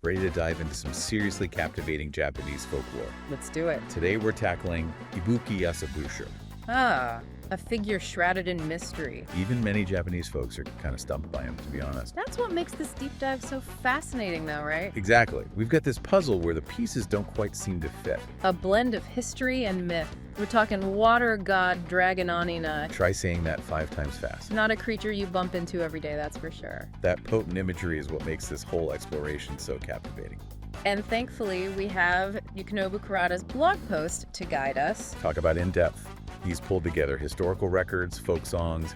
Ready to dive into some seriously captivating Japanese folklore. Let's do it. Today we're tackling Ibuki Yasabusho. Ah, a figure shrouded in mystery. Even many Japanese folks are kind of stumped by him, to be honest. That's what makes this deep dive so fascinating though, right? Exactly. We've got this puzzle where the pieces don't quite seem to fit. A blend of history and myth. We're talking water god Dragon Anina. Try saying that 5 times fast. Not a creature you bump into every day, that's for sure. That potent imagery is what makes this whole exploration so captivating. And thankfully, we have Yukinobu Kurata's blog post to guide us. Talk about in-depth. He's pulled together historical records, folk songs,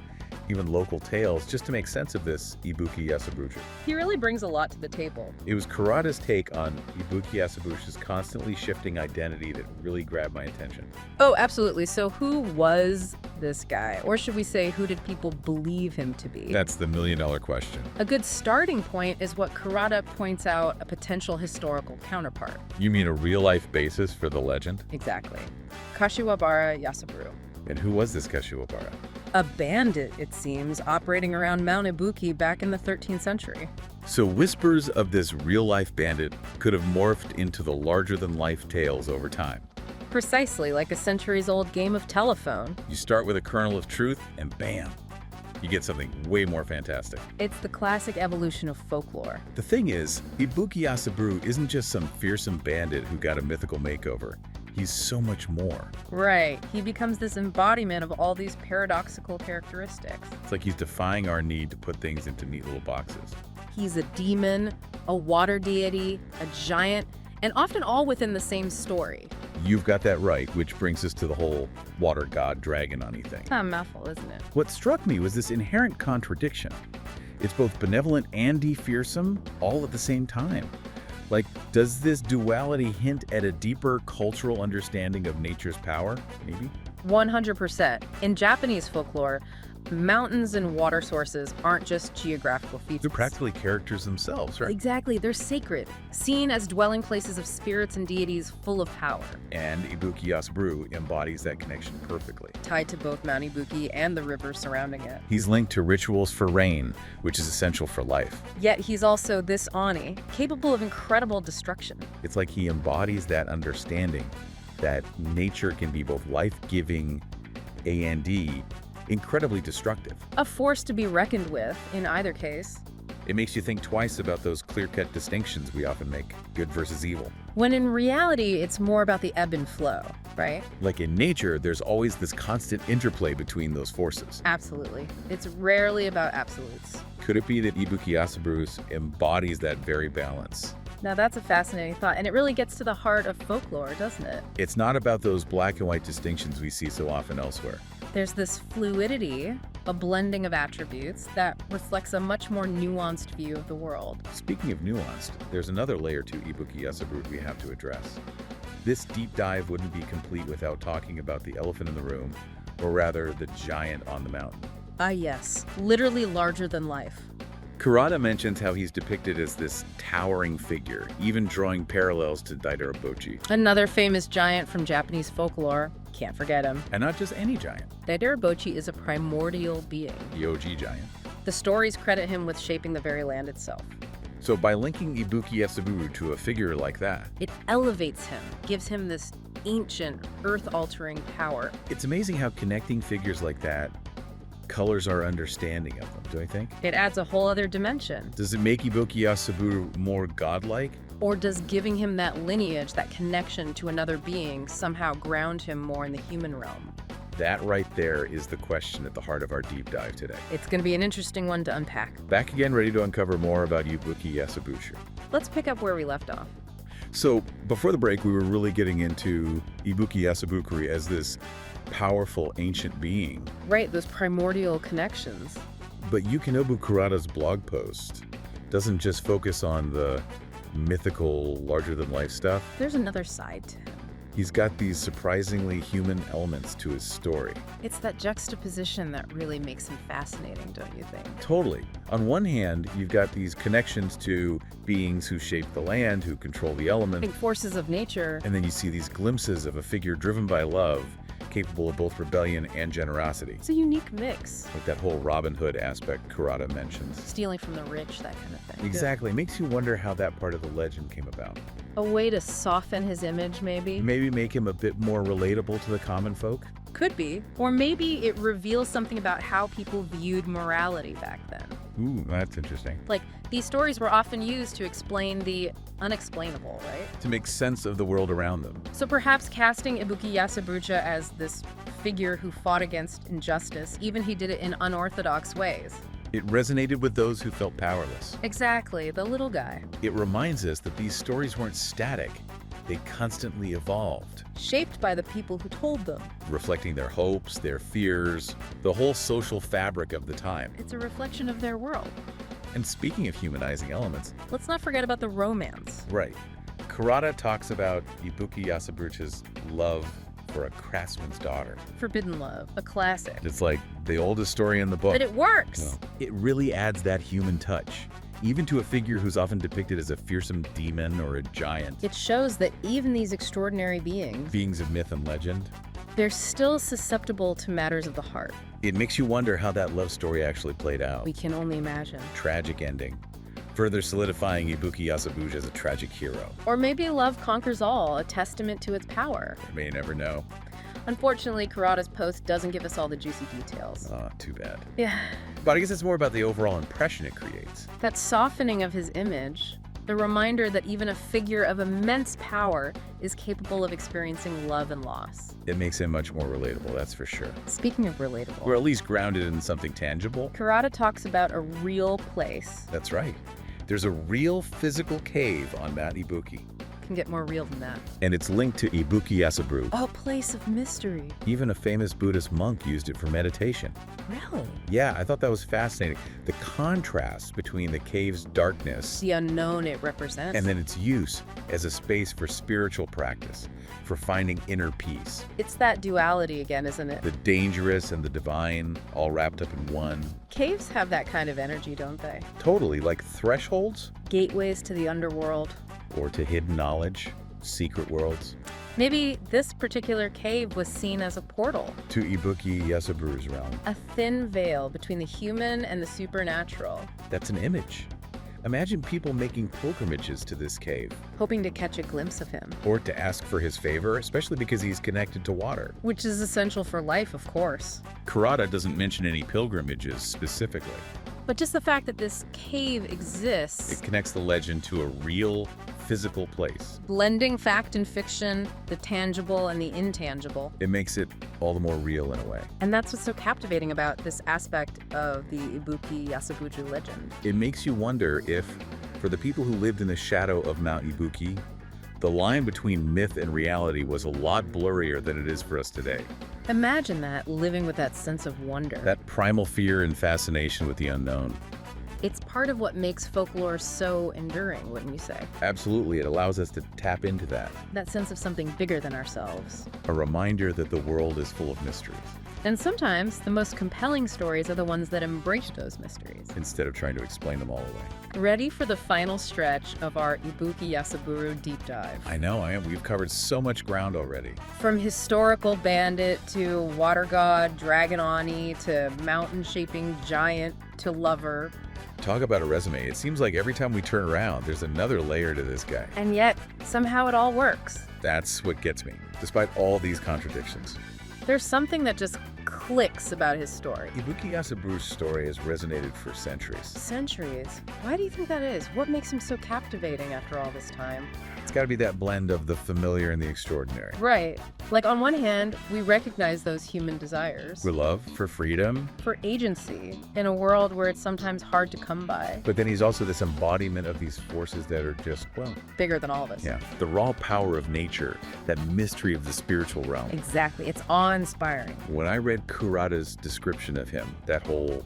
even local tales just to make sense of this Ibuki Yasabusho. He really brings a lot to the table. It was Kurata's take on Ibuki Yasabusho's constantly shifting identity that really grabbed my attention. Oh, absolutely. So who was this guy? Or should we say, who did people believe him to be? That's the million-dollar question. A good starting point is what Kurata points out a potential historical counterpart. You mean a real-life basis for the legend? Exactly. Kashiwabara Yasaburo. And who was this Kashiwabara? A bandit, it seems, operating around Mount Ibuki back in the 13th century. So whispers of this real-life bandit could have morphed into the larger-than-life tales over time. Precisely, like a centuries-old game of telephone. You start with a kernel of truth, and bam, you get something way more fantastic. It's the classic evolution of folklore. The thing is, Ibuki Yasaburo isn't just some fearsome bandit who got a mythical makeover. He's so much more. Right. He becomes this embodiment of all these paradoxical characteristics. It's like he's defying our need to put things into neat little boxes. He's a demon, a water deity, a giant, and often all within the same story. You've got that right, which brings us to the whole water god dragon on thing. It's not a mouthful, isn't it? What struck me was this inherent contradiction. It's both benevolent and fearsome all at the same time. Like, does this duality hint at a deeper cultural understanding of nature's power, maybe? 100%. In Japanese folklore, mountains and water sources aren't just geographical features. They're practically characters themselves, right? Exactly. They're sacred, seen as dwelling places of spirits and deities full of power. And Ibuki Yasaburo embodies that connection perfectly. Tied to both Mount Ibuki and the river surrounding it. He's linked to rituals for rain, which is essential for life. Yet he's also this Ani, capable of incredible destruction. It's like he embodies that understanding that nature can be both life-giving and incredibly destructive. A force to be reckoned with in either case. It makes you think twice about those clear-cut distinctions we often make, good versus evil. When in reality, it's more about the ebb and flow, right? Like in nature, there's always this constant interplay between those forces. Absolutely. It's rarely about absolutes. Could it be that Ibuki Yasaburo embodies that very balance? Now that's a fascinating thought, and it really gets to the heart of folklore, doesn't it? It's not about those black and white distinctions we see so often elsewhere. There's this fluidity, a blending of attributes that reflects a much more nuanced view of the world. Speaking of nuanced, there's another layer to Ibuki Yasaburo we have to address. This deep dive wouldn't be complete without talking about the elephant in the room, or rather, the giant on the mountain. Ah yes, literally larger than life. Kurata mentions how he's depicted as this towering figure, even drawing parallels to Daidara Bocchi. Another famous giant from Japanese folklore. Can't forget him. And not just any giant. Daidara Bocchi is a primordial being. The OG giant. The stories credit him with shaping the very land itself. So by linking Ibuki Yasaburo to a figure like that, it elevates him, gives him this ancient, earth-altering power. It's amazing how connecting figures like that colors our understanding of them, do I think? It adds a whole other dimension. Does it make Ibuki Yasaburo more godlike? Or does giving him that lineage, that connection to another being, somehow ground him more in the human realm? That right there is the question at the heart of our deep dive today. It's going to be an interesting one to unpack. Back again, ready to uncover more about Ibuki Yasaburo. Let's pick up where we left off. So, before the break, we were really getting into Ibuki Yasaburo as this powerful ancient being. Right, those primordial connections. But Yukinobu Kurata's blog post doesn't just focus on the mythical, larger-than-life stuff. There's another side to him. He's got these surprisingly human elements to his story. It's that juxtaposition that really makes him fascinating, don't you think? Totally. On one hand, you've got these connections to beings who shape the land, who control the elements. Big forces of nature. And then you see these glimpses of a figure driven by love, capable of both rebellion and generosity. It's a unique mix. Like that whole Robin Hood aspect Kurata mentions. Stealing from the rich, that kind of thing. Exactly. It makes you wonder how that part of the legend came about. A way to soften his image, maybe? Maybe make him a bit more relatable to the common folk? Could be. Or maybe it reveals something about how people viewed morality back then. Ooh, that's interesting. Like, these stories were often used to explain the unexplainable, right? To make sense of the world around them. So perhaps casting Ibuki Yasabrucha as this figure who fought against injustice, even he did it in unorthodox ways. It resonated with those who felt powerless. Exactly, the little guy. It reminds us that these stories weren't static. They constantly evolved. Shaped by the people who told them. Reflecting their hopes, their fears, the whole social fabric of the time. It's a reflection of their world. And speaking of humanizing elements... let's not forget about the romance. Right. Kurata talks about Ibuki Yasabrucha's love for a craftsman's daughter. Forbidden love, a classic. It's like the oldest story in the book. But it works! You know, it really adds that human touch. Even to a figure who's often depicted as a fearsome demon or a giant. It shows that even these extraordinary beings of myth and legend, they're still susceptible to matters of the heart. It makes you wonder how that love story actually played out. We can only imagine. Tragic ending. Further solidifying Ibuki Yasabrucha as a tragic hero. Or maybe love conquers all, a testament to its power. You may never know. Unfortunately, Kurata's post doesn't give us all the juicy details. Ah, too bad. Yeah. But I guess it's more about the overall impression it creates. That softening of his image, the reminder that even a figure of immense power is capable of experiencing love and loss. It makes him much more relatable, that's for sure. Speaking of relatable, Or at least grounded in something tangible. Kurata talks about a real place. That's right. There's a real physical cave on Mount Ibuki. Can get more real than that. And it's linked to Ibuki Yasabru. A place of mystery. Even a famous Buddhist monk used it for meditation. Really? Yeah, I thought that was fascinating. The contrast between the cave's darkness The unknown it represents. and then its use as a space for spiritual practice, for finding inner peace. It's that duality again, isn't it? The dangerous and the divine all wrapped up in one. Caves have that kind of energy, don't they? Totally, like thresholds Gateways to the underworld. or to hidden knowledge, secret worlds, Maybe this particular cave was seen as a portal, to Ibuki Yasabru's realm. a thin veil between the human and the supernatural, That's an image. Imagine people making pilgrimages to this cave, hoping to catch a glimpse of him, or to ask for his favor, especially because he's connected to water. which is essential for life, of course. Kurata doesn't mention any pilgrimages specifically. But just the fact that this cave exists, It connects the legend to a real, physical place. blending fact and fiction, the tangible and the intangible. It makes it all the more real in a way. And that's what's so captivating about this aspect of the Ibuki Yasabrucha legend. It makes you wonder if, for the people who lived in the shadow of Mount Ibuki, the line between myth and reality was a lot blurrier than it is for us today. Imagine that, living with that sense of wonder. That primal fear and fascination with the unknown. It's part of what makes folklore so enduring, wouldn't you say? Absolutely, it allows us to tap into that. That sense of something bigger than ourselves. A reminder that the world is full of mysteries, And sometimes the most compelling stories are the ones that embrace those mysteries. instead of trying to explain them all away. Ready for the final stretch of our Ibuki Yasaburu deep dive. I know, we've covered so much ground already. From historical bandit to water god Dragon Ani to mountain-shaping giant to lover. Talk about a resume. It seems like every time we turn around, there's another layer to this guy. And yet, somehow it all works. That's what gets me, despite all these contradictions. There's something that just clicks about his story. Ibuki Yasabru's story has resonated for centuries. Centuries. Why do you think that is? What makes him so captivating after all this time? It's got to be that blend of the familiar and the extraordinary. Right. Like, on one hand, we recognize those human desires For love, for freedom, for agency in a world where it's sometimes hard to come by, but then he's also this embodiment of these forces that are just, well, bigger than all of us. yeah, the raw power of nature, that mystery of the spiritual realm. Exactly. It's awe-inspiring. When I read Kurata's description of him, that whole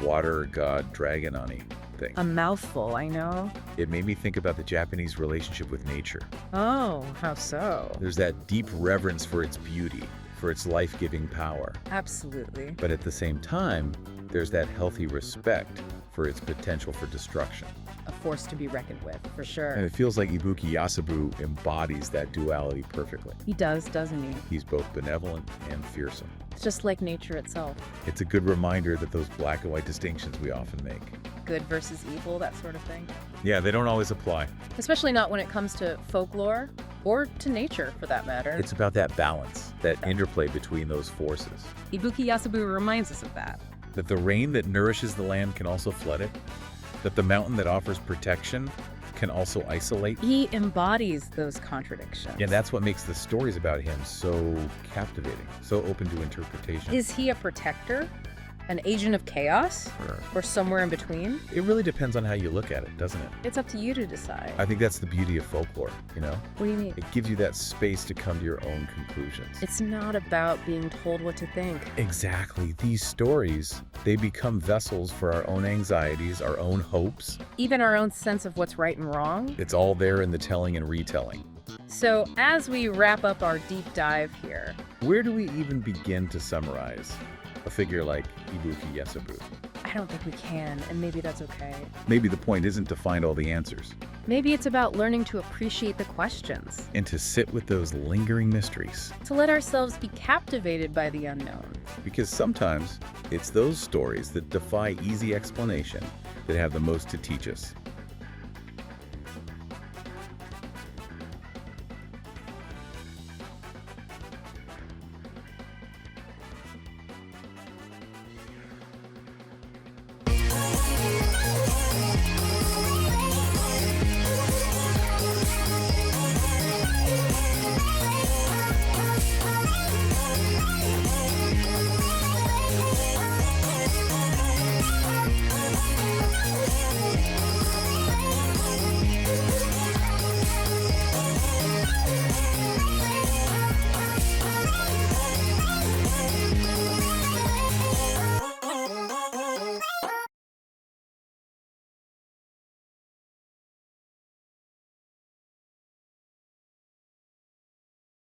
water god Dragon Ani thing, A mouthful, I know. it made me think about the Japanese relationship with nature. Oh, how so? There's that deep reverence for its beauty, for its life-giving power. Absolutely. But at the same time, there's that healthy respect for its potential for destruction. a force to be reckoned with, for And sure. it feels like Ibuki Yasabu embodies that duality perfectly. He does, doesn't he? He's both benevolent and fearsome. It's just like nature itself. It's a good reminder that those black and white distinctions we often make. Good versus evil, that sort of thing. Yeah, they don't always apply. Especially not when it comes to folklore, or to nature, for that matter. It's about that balance, that interplay between those forces. Ibuki Yasabu reminds us of that. That the rain that nourishes the land can also flood it. That the mountain that offers protection can also isolate. He embodies those contradictions. Yeah, that's what makes the stories about him so captivating, so open to interpretation. Is he a protector? An agent of chaos? Or somewhere in between? It really depends on how you look at it, doesn't it? It's up to you to decide. I think that's the beauty of folklore, you know? What do you mean? It gives you that space to come to your own conclusions. It's not about being told what to think. Exactly. These stories, they become vessels for our own anxieties, our own hopes. Even our own sense of what's right and wrong. It's all there in the telling and retelling. So, as we wrap up our deep dive here, Where do we even begin to summarize a figure like Ibuki Yasabu? I don't think we can, and maybe that's okay. Maybe the point isn't to find all the answers, Maybe it's about learning to appreciate the questions, and to sit with those lingering mysteries. to let ourselves be captivated by the unknown. Because sometimes it's those stories that defy easy explanation that have the most to teach us.